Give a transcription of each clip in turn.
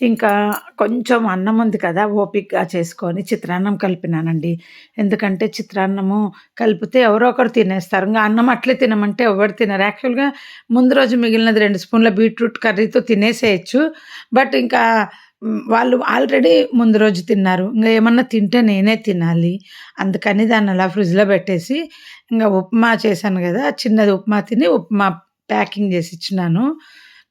ఇంకా కొంచెం అన్నం ఉంది కదా! ఓపికగా చేసుకొని చిత్రాన్నం కలిపినానండి. ఎందుకంటే చిత్రాన్నము కలిపితే ఎవరో ఒకరు తినేస్తారు. ఇంగ అన్నం అట్లే తినమంటే ఎవరు తినరు. యాక్చువల్‌గా ముందు రోజు మిగిలినది 2 స్పూన్ల బీట్రూట్ కర్రీతో తినేసేయొచ్చు. బట్ ఇంకా వాళ్ళు ఆల్రెడీ ముందు రోజు తిన్నారు. ఇంగ ఏమన్నా తింటే నేనే తినాలి. అందుకని దాన్ని అలా ఫ్రిడ్జ్‌లో పెట్టేసి ఇంగ ఉప్మా చేశాను గదా! చిన్నది ఉప్మా తిని ఉప్మా ప్యాకింగ్ జేసి ఇచ్చినాను.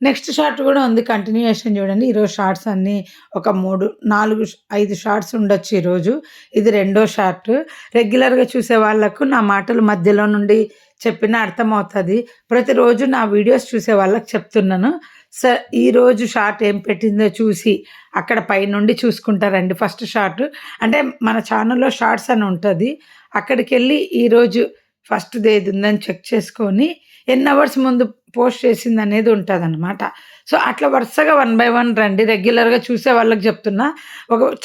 నెక్స్ట్ షాట్ గూడా ఉంది. కంటిన్యూయేషన్ జూడండి. ఈరోజు షార్ట్స్ అన్నీ ఒక 3, 4, 5 షార్ట్స్ ఉండొచ్చు ఈరోజు. ఇది రెండో షార్ట్. రెగ్యులర్‌గా చూసే వాళ్ళకు నా మాటలు మధ్యలో నుండి చెప్పినా అర్థమవుతది. ప్రతిరోజు నా వీడియోస్ చూసే వాళ్ళకి చెప్తున్నాను. స ఈరోజు షార్ట్ ఏం పెట్టిందో చూసి అక్కడ పైనుండి చూసుకుంటారండి ఫస్ట్ షార్ట్. అంటే మన ఛానెల్‌లో షార్ట్స్ అని ఉంటది. అక్కడికెళ్ళి ఈరోజు ఫస్ట్‌దేదుందని చెక్ చేసుకొని ఎన్ని అవర్స్ ముందు పోస్ట్ చేసిందనేది ఉంటదనమాట. సో, అట్లా వరుసగా వన్ బై వన్ రండి. రెగ్యులర్‌గా చూసే వాళ్ళకి చెప్తున్నా.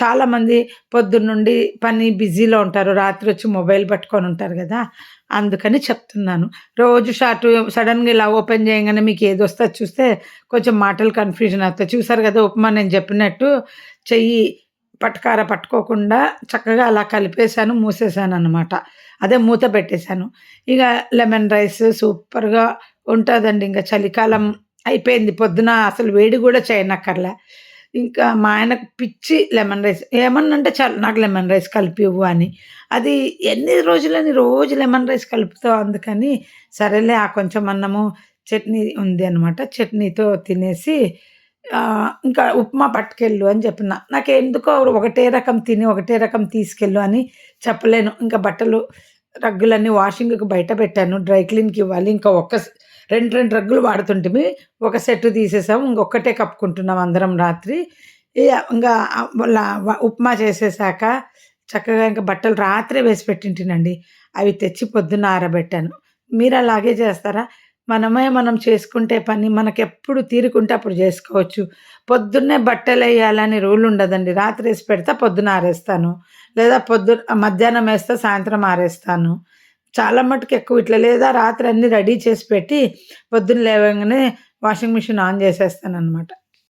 చాలామంది పొద్దున్నుండి పని బిజీలో ఉంటారు. రాత్రొచ్చి మొబైల్ పట్టుకొనుంటారు గదా! అందుకని చెప్తున్నాను. రోజు షార్ట్ సడెన్‌గా ఇలా ఓపెన్ చేయంగానే మీకు ఏదొస్తే అది చూస్తే కొంచెం మాటలు కన్‌ఫ్యూజన్ అవుతాయి. చూసారు గదా! ఉప్మా నేను చెప్పినట్టు చెయ్యి పటకార పట్టుకోకుండా చక్కగా అలా కలిపేసాను, మూసేసాననమాట. అదే మూత పెట్టేసాను. ఇగ లెమన్ రైస్ సూపర్‌గా ఉంటదండి. ఇంక చలికాలం అయిపోయింది. పొద్దున అసలు వేడి గూడా చేయనక్కర్లే. ఇంకా మా ఆయనకు పిచ్చి లెమన్ రైస్. ఏమన్నంటే చాలు నాకు లెమన్ రైస్ కలిపివ్వు అని. అది ఎన్ని రోజులని రోజు లెమన్ రైస్ కలుపుతావు అందుకని, సరేలే ఆ కొంచెం అన్నము, చట్నీ ఉంది అనమాట. చట్నీతో తినేసి ఇంకా ఉప్మా పట్టుకెళ్ళు అని చెప్పిన. నాకెందుకో ఒకటే రకం తిని, ఒకటే రకం తీసుకెళ్ళు అని చెప్పలేను. ఇంకా బట్టలు, రగ్గులన్నీ వాషింగ్‌కి బయట పెట్టాను. డ్రై క్లీన్‌కివ్వాలి. ఇంకా 2, 2 రగ్గులు వాడుతుంటిమి. ఒక సెట్ తీసేసాము. ఇంకొక్కటే కప్పుకుంటున్నాం అందరం రాత్రి. ఇంగా ఉప్మా చేసేసాక చక్కగా ఇంక బట్టలు రాత్రే వేసి పెట్టింటినండి. అవి తెచ్చి పొద్దున్న ఆరబెట్టాను. మీరలాగే చేస్తారా? మనం చేసుకుంటే పని మనకెప్పుడు తీరికుంటే అప్పుడు జేసుకోవచ్చు. పొద్దున్నే బట్టలెయ్యాలని రూల్ ఉండదండి. రాత్రేసి పెడతా పొద్దున ఆరేస్తాను. లేదా మధ్యాహ్నం ఏస్తా సాయంత్రం ఆరేస్తాను. చాలా మటుకు ఎక్కువ ఇట్లా లేదా రాత్రి అన్నీ రెడీ చేసి పెట్టి పొద్దున్న లేవంగానే వాషింగ్ మిషన్ ఆన్ జేసేస్తాననమాట.